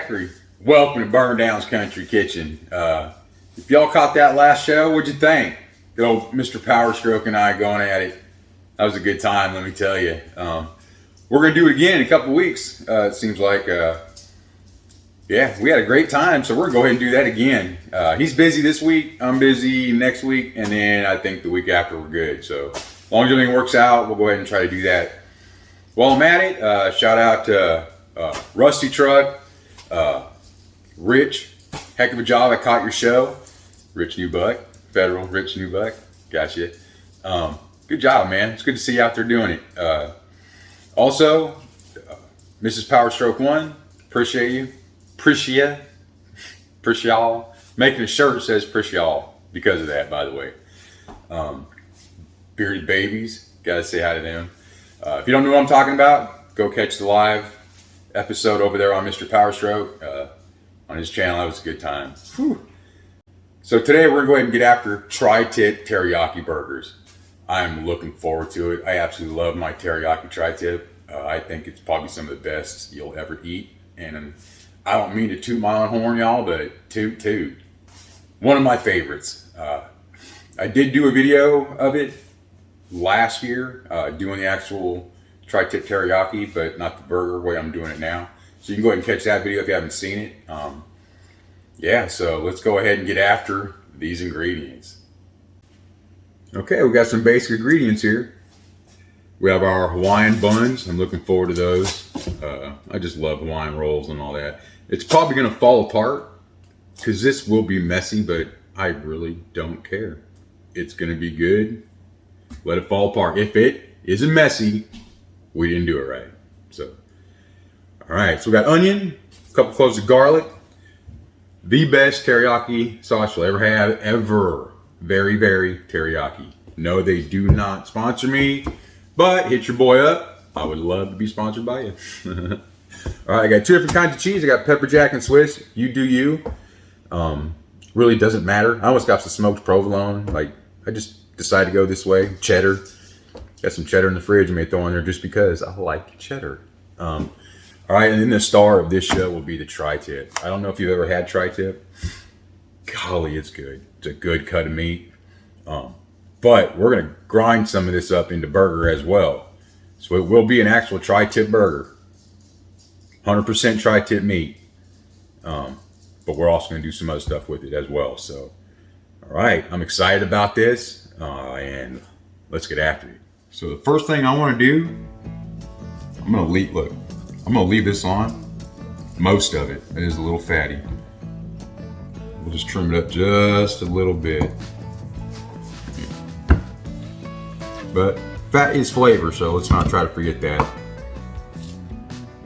Zachary. Welcome to Burn Down's Country Kitchen. If y'all caught that last show, what'd you think? Good old Mr. Power Stroke and I going at it. That was a good time, let me tell you. We're going to do it again in a couple weeks. It seems like, yeah, we had a great time, so we're going to go ahead and do that again. He's busy this week, I'm busy next week, and then I think the week after we're good. So as long as everything works out, we'll go ahead and try to do that. While I'm at it, shout out to Rusty Truck, Rich, heck of a job. I caught your show. Rich Newbuck, Federal, Rich Newbuck, gotcha. Good job, man. It's good to see you out there doing it. Also, Mrs. Power Stroke 1, appreciate you. Appreciate y'all. Making a shirt that says appreciate y'all because of that, by the way. Bearded Babies, gotta say hi to them. If you don't know what I'm talking about, go catch the live episode over there on Mr. Power Stroke on his channel. That was a good time. Whew. So today we're going to go ahead and get after Tri-Tip Teriyaki burgers. I'm looking forward to it. I absolutely love my teriyaki Tri-Tip. I think it's probably some of the best you'll ever eat. And I don't mean to toot my own horn, y'all, but toot. One of my favorites. I did do a video of it last year, doing the actual Tri-Tip Teriyaki, but not the burger way I'm doing it now. So you can go ahead and catch that video if you haven't seen it. Yeah, so let's go ahead and get after these ingredients. Okay, we got some basic ingredients here. We have our Hawaiian buns. I'm looking forward to those. I just love Hawaiian rolls and all that. It's probably gonna fall apart because this will be messy, but I really don't care. It's gonna be good. Let it fall apart. If it isn't messy, we didn't do it right. So, all right, so we got onion, a couple cloves of garlic, the best teriyaki sauce you'll ever have, ever. Very, very teriyaki. No, they do not sponsor me, but hit your boy up. I would love to be sponsored by you. All right, I got two different kinds of cheese. I got pepper jack and Swiss. You do you. Really doesn't matter. I almost got some smoked provolone. Like, I just decided to go this way. Cheddar. Got some cheddar in the fridge I may throw in there just because I like cheddar. All right, and then the star of this show will be the Tri-Tip. I don't know if you've ever had Tri-Tip. Golly, it's good. It's a good cut of meat. But we're going to grind some of this up into burger as well. So it will be an actual Tri-Tip burger. 100% Tri-Tip meat. But we're also going to do some other stuff with it as well. So, all right, I'm excited about this. And let's get after it. So the first thing I want to do, I'm going to leave this on. Most of it. It is a little fatty. We'll just trim it up just a little bit. But fat is flavor, so let's not try to forget that.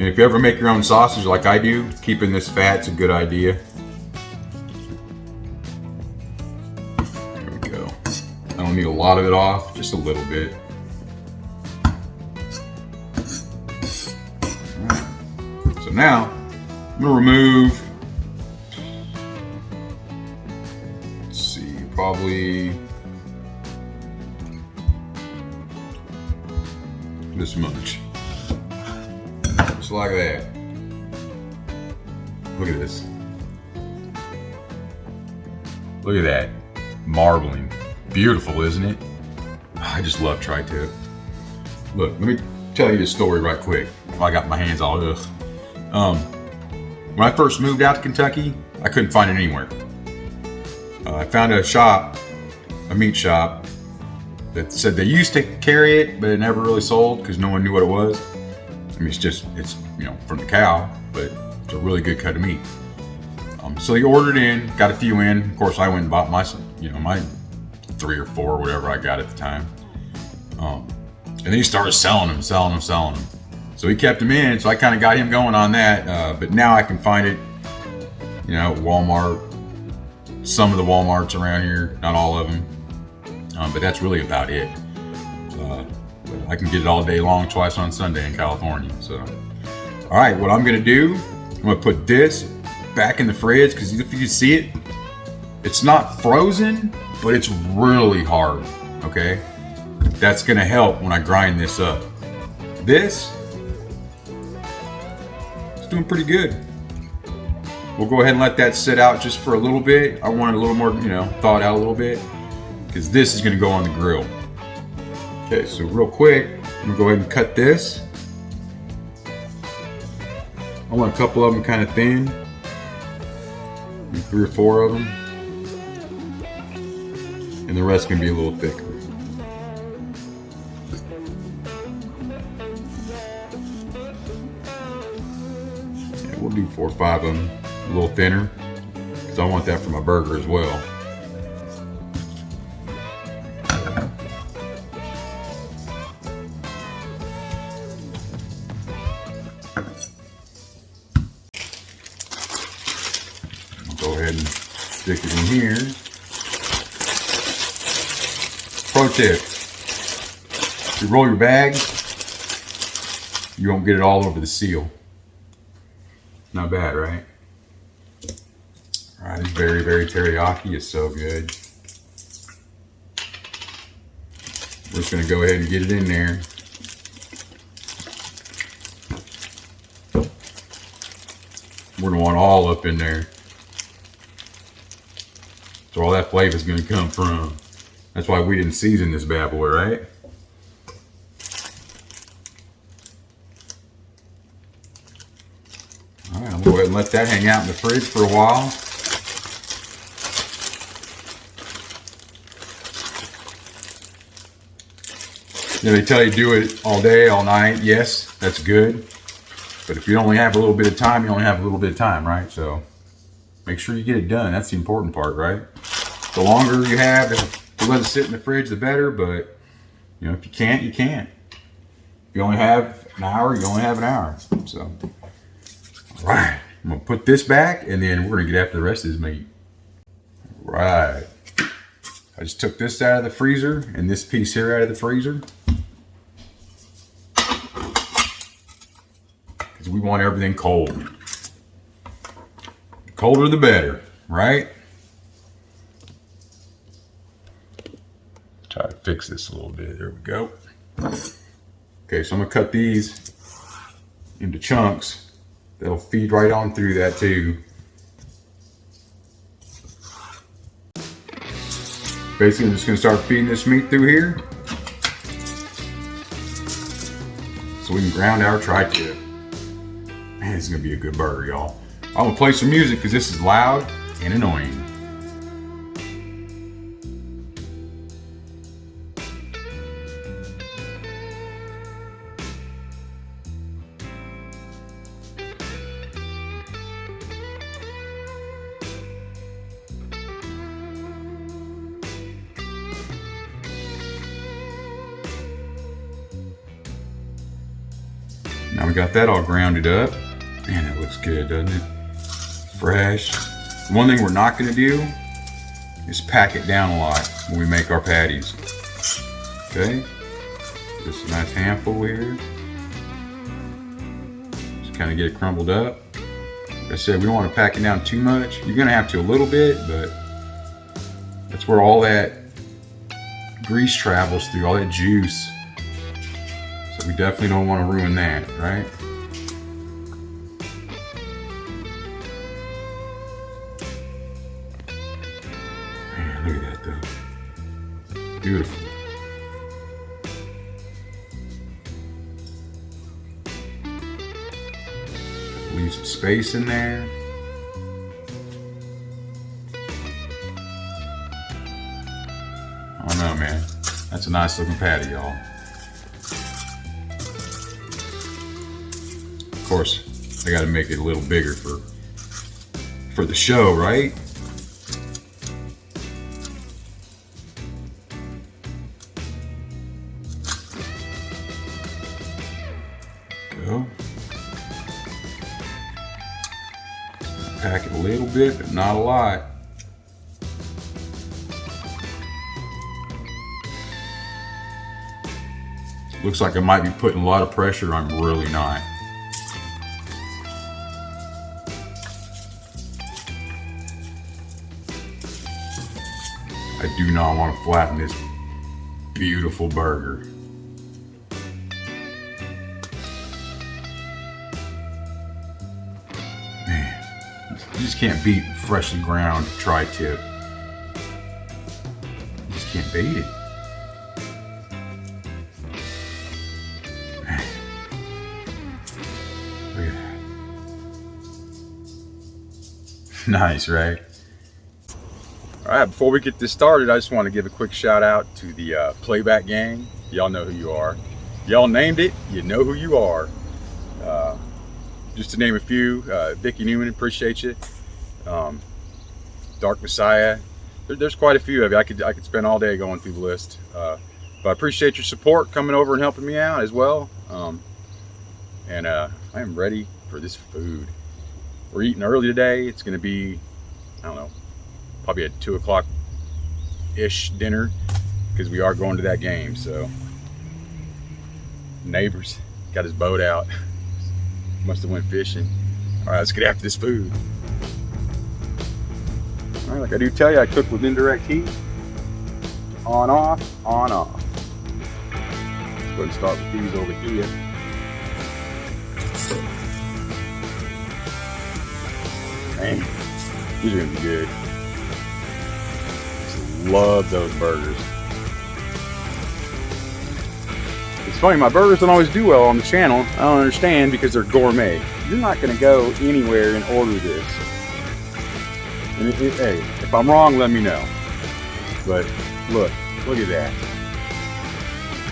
And if you ever make your own sausage like I do, keeping this fat's a good idea. There we go. I don't need a lot of it off, just a little bit. Alright. So now, I'm going to remove, let's see, probably this much. Just like that. Look at this. Look at that. Marbling. Beautiful, isn't it? I just love Tri-Tip. Look, let me tell you this story right quick. I got my hands all ugh. When I first moved out to Kentucky, I couldn't find it anywhere. I found a shop, a meat shop, that said they used to carry it, but it never really sold because no one knew what it was. I mean, it's you know, from the cow, but it's a really good cut of meat. So they ordered in, got a few in. Of course, I went and bought my 3 or 4, whatever I got at the time. And then he started selling them. So he kept them in, so I kind of got him going on that. But now I can find it, you know, Walmart, some of the Walmarts around here, not all of them. But that's really about it. I can get it all day long, twice on Sunday in California. So, all right, what I'm gonna do, I'm gonna put this back in the fridge because if you can see it, it's not frozen, but it's really hard. Okay, that's gonna help when I grind this up. This, it's doing pretty good. we'll go ahead and let that sit out just for a little bit. I want it a little more, thawed out a little bit, because this is gonna go on the grill. Okay, so real quick, I'm gonna go ahead and cut this. I want a couple of them kind of thin, maybe 3 or 4 of them, and the rest can be a little thicker. Yeah, we'll do 4 or 5 of them, a little thinner, because I want that for my burger as well. Go ahead and stick it in here. Pro tip: if you roll your bag, you won't get it all over the seal. Not bad, right? All right, it's very, very teriyaki. It's so good. We're just gonna go ahead and get it in there. We're gonna want all up in there. So all that flavor is going to come from. That's why we didn't season this bad boy, right? All right, I'm going to go ahead and let that hang out in the fridge for a while. They tell you do it all day, all night. Yes, that's good. But if you only have a little bit of time, you only have a little bit of time, right? So make sure you get it done. That's the important part, right? The longer you have to let it sit in the fridge, the better. But if you can't, you can't. If you only have an hour, you only have an hour. So, all right, I'm gonna put this back, and then we're gonna get after the rest of this meat. All right, I just took this out of the freezer and this piece here out of the freezer, because we want everything cold. The colder the better, right? Try to fix this a little bit. There we go. Okay, so I'm gonna cut these into chunks that'll feed right on through that too. Basically, I'm just gonna start feeding this meat through here so we can ground our tri-tip. Man, this is gonna be a good burger, y'all. I'm gonna play some music because this is loud and annoying. Now we got that all grounded up. Man, that looks good, doesn't it? Fresh. One thing we're not gonna do is pack it down a lot when we make our patties. Okay? Just a nice handful here. Just kind of get it crumbled up. Like I said, we don't want to pack it down too much. You're gonna have to a little bit, but that's where all that grease travels through, all that juice. So we definitely don't want to ruin that, right? Man, look at that though. Beautiful. Leave some space in there. I don't know, man. That's a nice looking patty, y'all. Of course, I gotta make it a little bigger for the show, right? Go. Pack it a little bit, but not a lot. Looks like I might be putting a lot of pressure. I'm really not. I do not want to flatten this beautiful burger. Man, You just can't beat freshly ground tri-tip. You just can't beat it. Look at that. Nice, right? All right, before we get this started, I just want to give a quick shout out to the Playback Gang. Y'all know who you are. Y'all named it, you know who you are. Just to name a few, Vicky Newman, appreciate you. Dark Messiah, there's quite a few of you. I could spend all day going through the list. But I appreciate your support, coming over and helping me out as well. And I am ready for this food. We're eating early today. It's gonna be, I don't know, probably a 2 o'clock-ish dinner, because we are going to that game. So neighbors got his boat out. Must have went fishing. All right, let's get after this food. All right, like I do tell you, I cook with indirect heat. On, off, on, off. Let's go and start with these over here. Man, these are gonna be good. Just love those burgers. It's funny, my burgers don't always do well on the channel. I don't understand, because they're gourmet. You're not gonna go anywhere and order this. And hey, if I'm wrong, let me know. But look at that.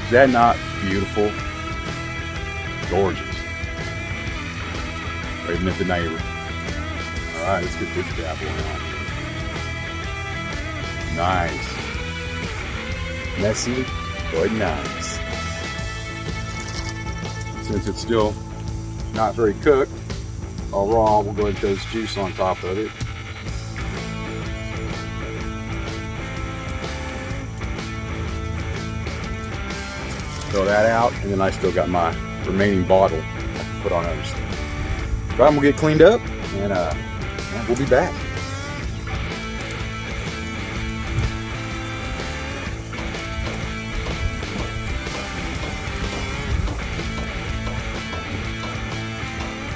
Is that not beautiful? Gorgeous. Waving at the neighbor. All right, let's get this bad boy on. Nice. Messy, but nice. Since it's still not very cooked, all raw, we'll go ahead and throw this juice on top of it. Throw that out, and then I still got my remaining bottle to put on others. But I'm gonna get cleaned up, and we'll be back.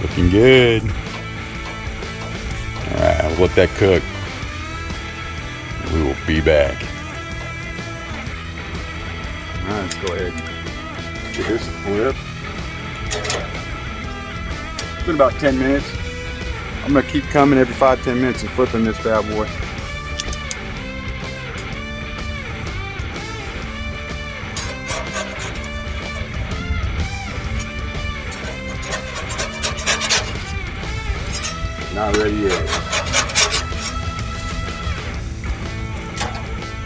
Looking good. All right, I'll let that cook. We will be back. All right, let's go ahead and give this a flip. It's been about 10 minutes. I'm gonna keep coming every 5-10 minutes and flipping this bad boy. Not ready yet.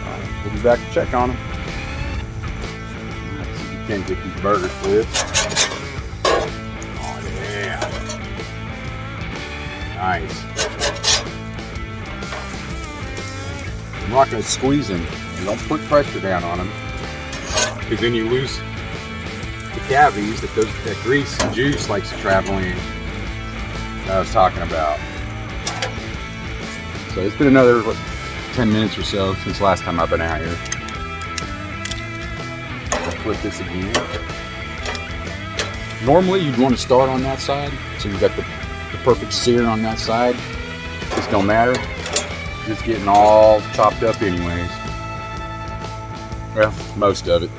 Alright, we'll be back to check on them. Let's see if we can get these burgers flipped. Oh yeah. Nice. I'm not going to squeeze them. Don't put pressure down on them, because then you lose the cavities that grease and juice likes to travel in. I was talking about. So it's been another 10 minutes or so since last time I've been out here. I'll flip this again. Normally you'd want to start on that side, so you've got the perfect sear on that side. This don't matter. It's getting all chopped up anyways. Well, most of it.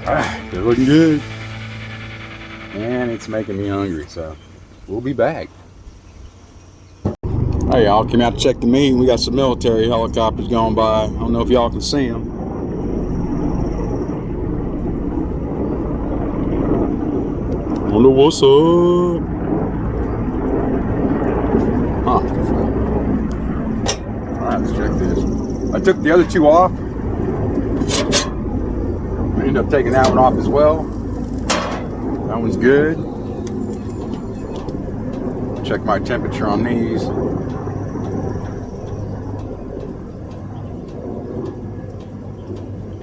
Alright, they're looking good. And it's making me hungry, so we'll be back. Hey y'all, came out to check the meat. We got some military helicopters going by. I don't know if y'all can see them. Wonder what's up. Huh. Alright, let's check this. I took the other two off. I ended up taking that one off as well. That one's good. Check my temperature on these.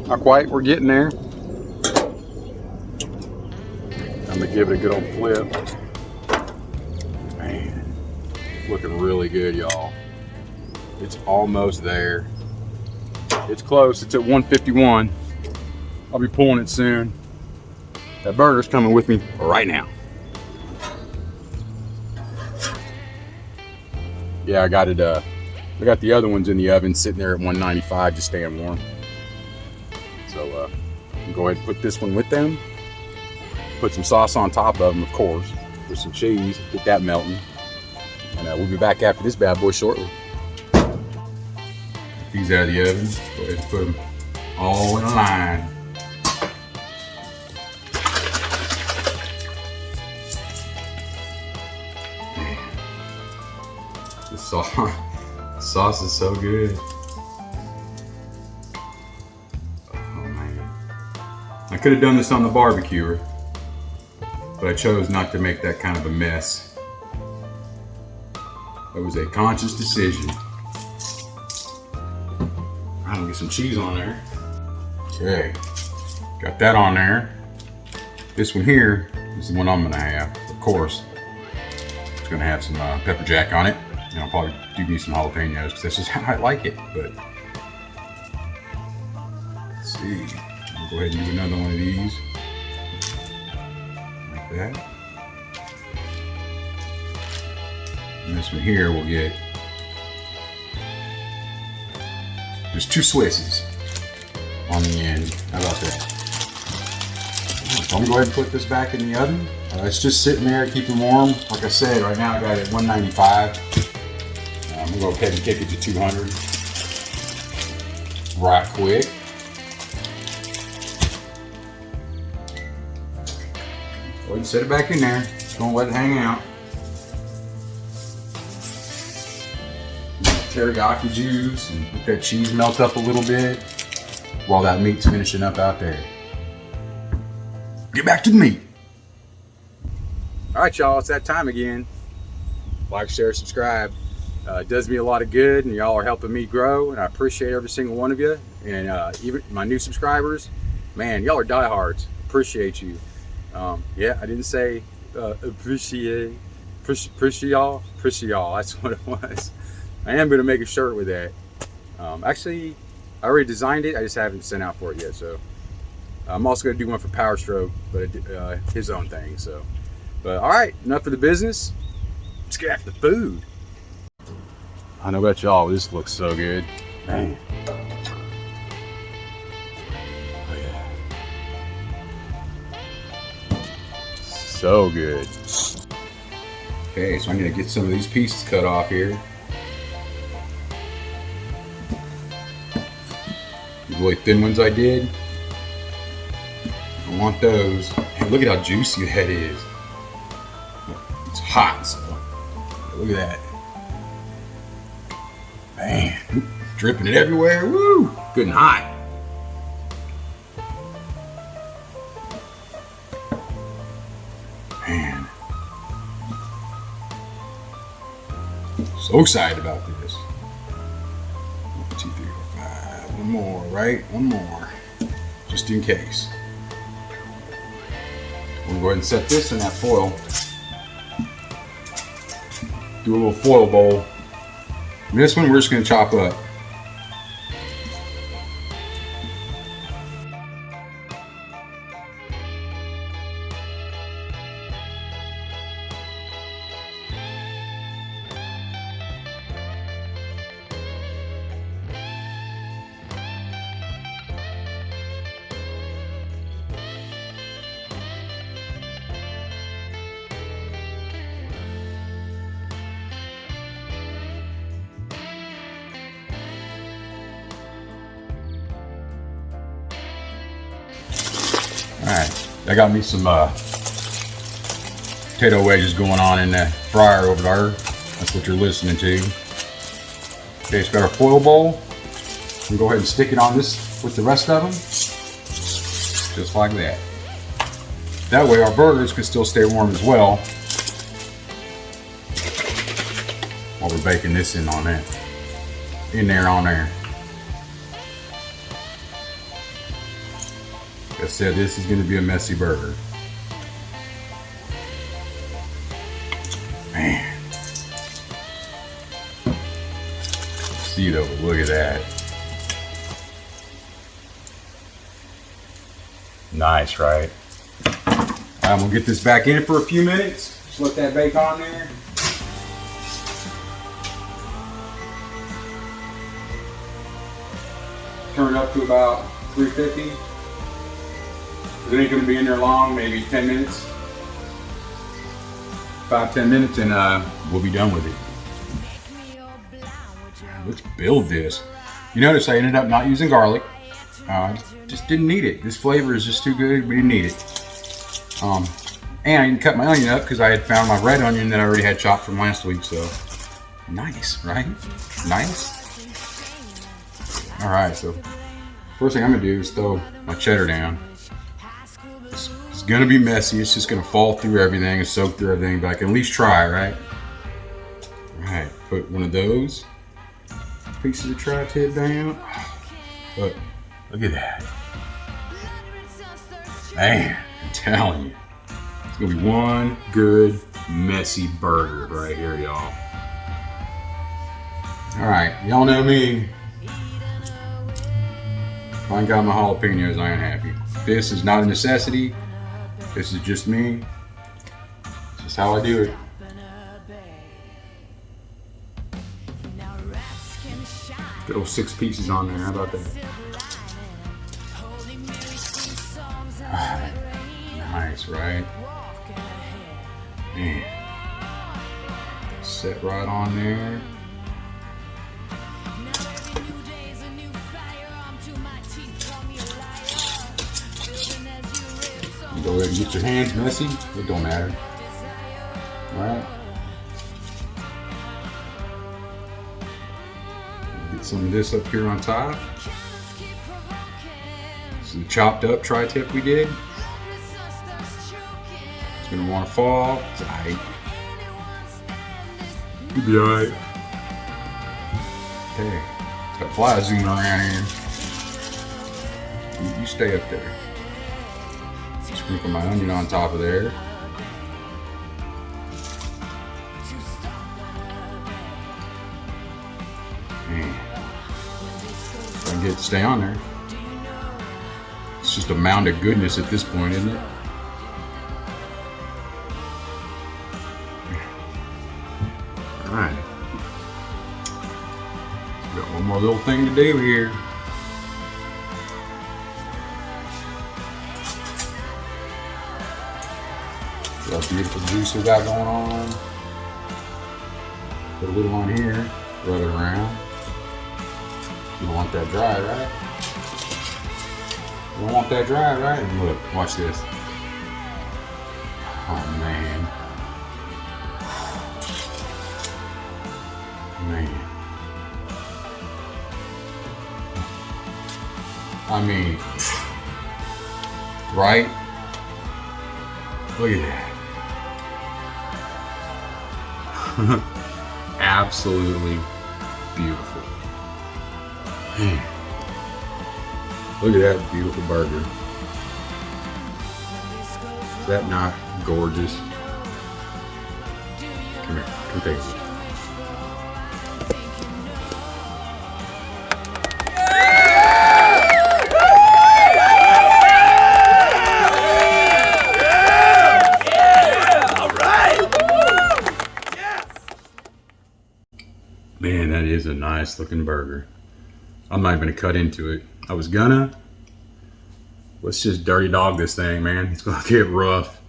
Not quite, we're getting there. I'm gonna give it a good old flip. Man, looking really good, y'all. It's almost there. It's close, it's at 151. I'll be pulling it soon. That burger's coming with me right now. Yeah, I got it. I got the other ones in the oven sitting there at 195, just staying warm. So go ahead and put this one with them. Put some sauce on top of them, of course, with some cheese. Get that melting, and we'll be back after this bad boy shortly. Get these out of the oven. Go ahead and put them all in a line. The sauce is so good. Oh man. I could have done this on the barbecuer, but I chose not to make that kind of a mess. That was a conscious decision. I'm gonna get some cheese on there. Okay, got that on there. This one here is the one I'm gonna have, of course. It's gonna have some pepper jack on it. And I'll probably do me some jalapenos because that's just how I like it. But let's see, I'll go ahead and do another one of these, like that. And this one here will get just 2 Swisses on the end. How about that? So I'm gonna go ahead and put this back in the oven. It's just sitting there, keeping warm. Like I said, right now I got it at 195. I'm gonna go ahead and kick it to 200 right quick. Go ahead and set it back in there. Just gonna let it hang out. Teriyaki juice and let that cheese melt up a little bit while that meat's finishing up out there. Get back to the meat. All right, y'all, it's that time again. Like, share, subscribe. It does me a lot of good, and y'all are helping me grow, and I appreciate every single one of you. And even my new subscribers, man, y'all are diehards. Appreciate you. Yeah, I didn't say appreciate y'all. That's what it was. I am gonna make a shirt with that. Actually, I already designed it. I just haven't sent out for it yet. So I'm also gonna do one for Power Stroke, but his own thing. So, but all right, enough of the business. Let's get after the food. I know about y'all, this looks so good. Man. Oh yeah. So good. Okay, so I'm gonna get some of these pieces cut off here. The really thin ones I did. I want those. And look at how juicy that is. It's hot, so look at that. Man, dripping it everywhere. Woo! Good and hot. Man. So excited about this. 1, 2, 3, 4, 5. One more, right? One more. Just in case. We'll go ahead and set this in that foil. Do a little foil bowl. And this one we're just going to chop up. Alright, I got me some potato wedges going on in the fryer over there. That's what you're listening to. Okay, it's got our foil bowl. We'll go ahead and stick it on this with the rest of them. Just like that. That way our burgers can still stay warm as well while we're baking this in on there. In there, on there. Like I said, this is going to be a messy burger. Man. See though, look at that. Nice, right? I'm going to get this back in for a few minutes. Just let that bake on there. turn up to about 350. It ain't gonna be in there long, maybe 10 minutes. 5-10 minutes and we'll be done with it. Let's build this. You notice I ended up not using garlic. Just didn't need it. This flavor is just too good. We didn't need it. And I didn't cut my onion up because I had found my red onion that I already had chopped from last week. So nice, right? Nice. All right. So first thing I'm gonna do is throw my cheddar down. It's gonna be messy. It's just gonna fall through everything and soak through everything, but I can at least try, right? All right. Put one of those pieces of tri-tip down. Look at that. Man, I'm telling you. It's gonna be one good, messy burger right here, y'all. All right, y'all know me. If I ain't got my jalapenos, I ain't happy. This is not a necessity. This is just me. This is how I do it. Good old 6 pieces on there, how about that? Nice, right? Man. Set right on there. You go ahead and get your hands messy. It don't matter. Alright. Get some of this up here on top. Some chopped up tri-tip we did. It's gonna want to fall. It's alright. You'll be alright. Okay. Got flies zooming around here. You stay up there. Sprinkle my onion on top of there. Man. If I can get it to stay on there. It's just a mound of goodness at this point, isn't it? Alright. Got one more little thing to do here. See how beautiful juice we got going on. Put a little on here, rub it around. You don't want that dry, right? You don't want that dry, right? And look, watch this. Oh man. Man. I mean, right? Look at that. Absolutely beautiful. Man. Look at that beautiful burger. Is that not gorgeous? Come here, come take it. Man, that is a nice looking burger. I'm not even gonna cut into it. I was gonna. Let's just dirty dog this thing, man. It's gonna get rough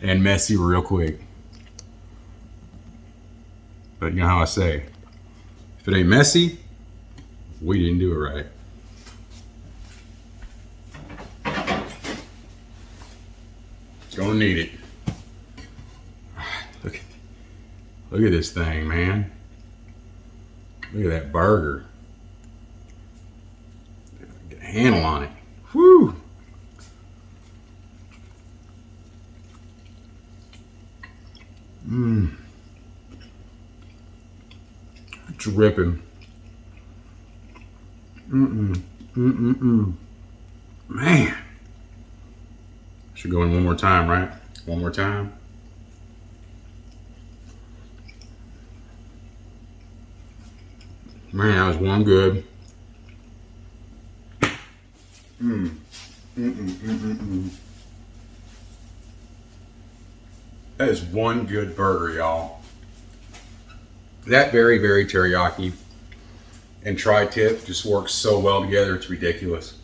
and messy real quick. But you know how I say, if it ain't messy, we didn't do it right. Gonna need it. Look at this thing, man. Look at that burger. Get a handle on it. Whew. Mmm. Dripping. Man. Should go in one more time, right? One more time. Man, that was one good. That is one good burger, y'all. That very, very teriyaki. and tri-tip just works so well together, it's ridiculous.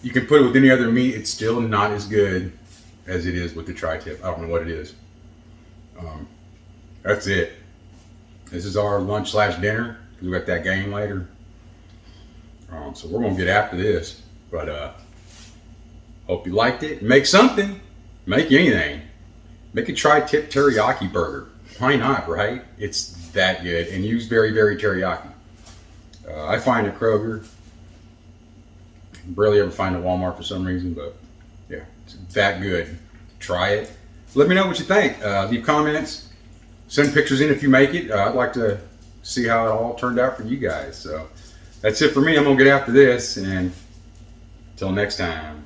You can put it with any other meat, it's still not as good as it is with the tri-tip. I don't know what it is. That's it. This is our lunch / dinner, because we got that game later. So we're gonna get after this. But hope you liked it. Make something. Make anything. Make a tri-tip teriyaki burger. Why not, right? It's that good, and use very, very teriyaki. I find at Kroger. Barely ever find at Walmart for some reason, but yeah, it's that good. Try it. Let me know what you think. Leave comments. Send pictures in if you make it. I'd like to see how it all turned out for you guys. So that's it for me. I'm gonna get after this, and until next time.